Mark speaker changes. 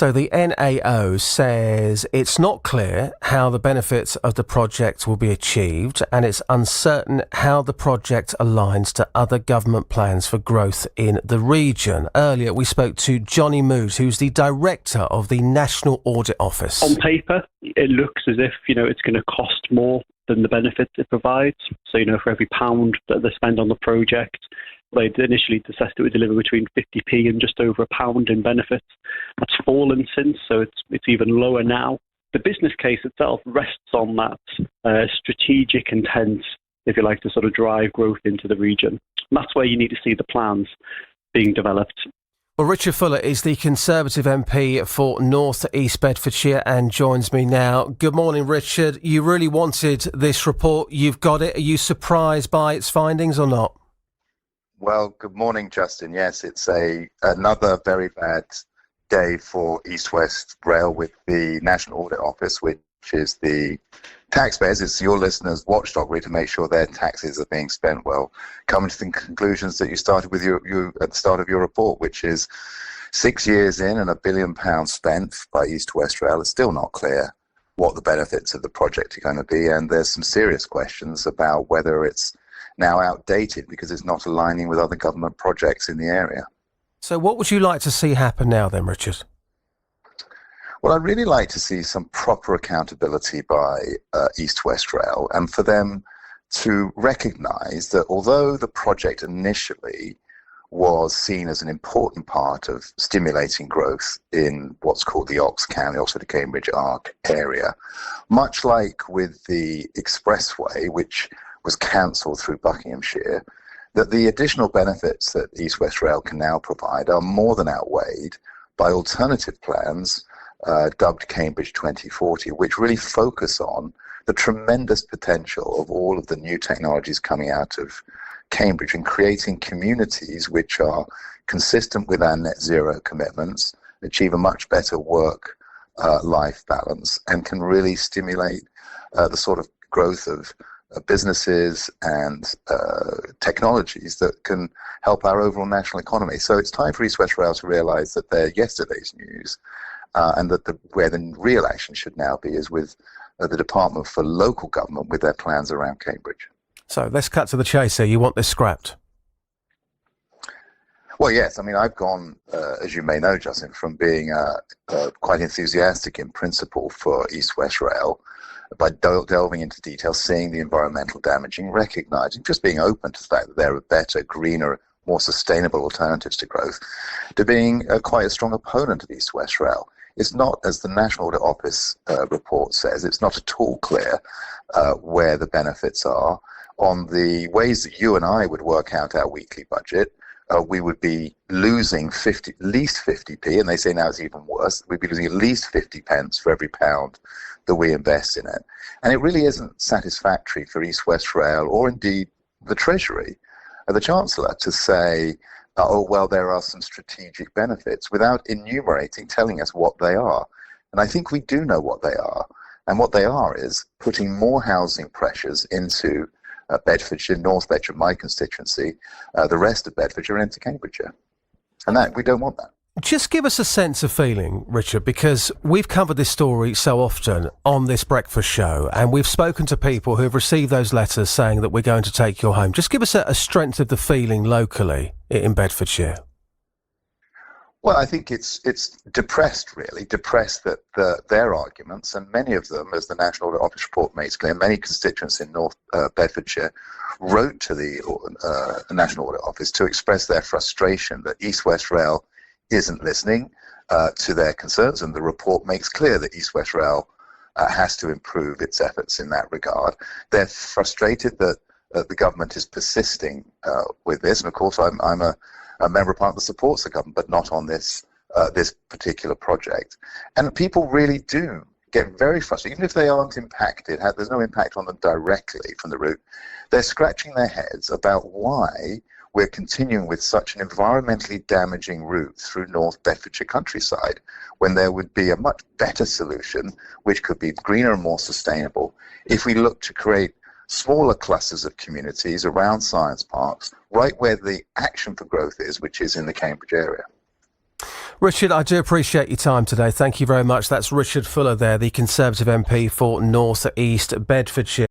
Speaker 1: So the NAO says it's not clear how the benefits of the project will be achieved, and it's uncertain how the project aligns to other government plans for growth in the region. Earlier, we spoke to Johnny Mood, who's the director of the National Audit Office.
Speaker 2: On paper, it looks as if, it's going to cost more than the benefits it provides. So, for every pound that they spend on the project, they'd initially assessed it would deliver between 50p and just over £1 in benefits. That's fallen since, so it's even lower now. The business case itself rests on that strategic intent, if you like, to sort of drive growth into the region. And that's where you need to see the plans being developed.
Speaker 1: Well, Richard Fuller is the Conservative MP for North East Bedfordshire and joins me now. Good morning, Richard. You really wanted this report. You've got it. Are you surprised by its findings or not?
Speaker 3: Well, good morning, Justin. Yes, it's another very bad day for East West Rail with the National Audit Office, which is the taxpayers, it's your listeners' watchdog, really, to make sure their taxes are being spent well. Coming to the conclusions that you started with you at the start of your report, which is 6 years in and £1 billion spent by East West Rail. It's still not clear what the benefits of the project are going to be, and there's some serious questions about whether it's now outdated because it's not aligning with other government projects in the area.
Speaker 1: So what would you like to see happen now then, Richard?
Speaker 3: Well, I'd really like to see some proper accountability by East West Rail, and for them to recognise that although the project initially was seen as an important part of stimulating growth in what's called the Oxcam, the Oxford to Cambridge Arc area, much like with the expressway, which was cancelled through Buckinghamshire, that the additional benefits that East West Rail can now provide are more than outweighed by alternative plans dubbed Cambridge 2040, which really focus on the tremendous potential of all of the new technologies coming out of Cambridge and creating communities which are consistent with our net zero commitments, achieve a much better work-life balance, and can really stimulate the sort of growth of businesses and technologies that can help our overall national economy. So it's time for East West Rail to realise that they're yesterday's news, and that where the real action should now be is with the Department for Local Government with their plans around Cambridge.
Speaker 1: So let's cut to the chase here. You want this scrapped?
Speaker 3: Well, yes. I mean, I've gone, as you may know, Justin, from being quite enthusiastic in principle for East West Rail, by delving into detail, seeing the environmental damaging, recognising, just being open to the fact that there are better, greener, more sustainable alternatives to growth, to being quite a strong opponent of East West Rail. It's not, as the National Audit Office report says, it's not at all clear where the benefits are. On the ways that you and I would work out our weekly budget, we would be losing at least 50p, and they say now it's even worse. We'd be losing at least 50 pence for every pound that we invest in it. And it really isn't satisfactory for East West Rail, or indeed the Treasury, the Chancellor, to say, oh, well, there are some strategic benefits, without enumerating, telling us what they are. And I think we do know what they are. And what they are is putting more housing pressures into Bedfordshire, North Bedfordshire, my constituency, the rest of Bedfordshire, and into Cambridgeshire. And that we don't want that.
Speaker 1: Just give us a sense of feeling, Richard, because we've covered this story so often on this breakfast show, and we've spoken to people who have received those letters saying that we're going to take your home. Just give us a strength of the feeling locally in Bedfordshire.
Speaker 3: Well, I think it's depressed, really, depressed that their arguments, and many of them, as the National Audit Office report makes clear, many constituents in North Bedfordshire wrote to the National Audit Office to express their frustration that East West Rail isn't listening to their concerns, and the report makes clear that East West Rail has to improve its efforts in that regard. They're frustrated that the government is persisting with this, and of course I'm a member of Parliament that supports the government, but not on this particular project. And people really do get very frustrated, even if they aren't impacted. There's no impact on them directly from the route. They're scratching their heads about why we're continuing with such an environmentally damaging route through North Bedfordshire countryside, when there would be a much better solution, which could be greener and more sustainable, if we look to create smaller clusters of communities around science parks, right where the action for growth is, which is in the Cambridge area.
Speaker 1: Richard, I do appreciate your time today. Thank you very much. That's Richard Fuller there, the Conservative MP for North East Bedfordshire.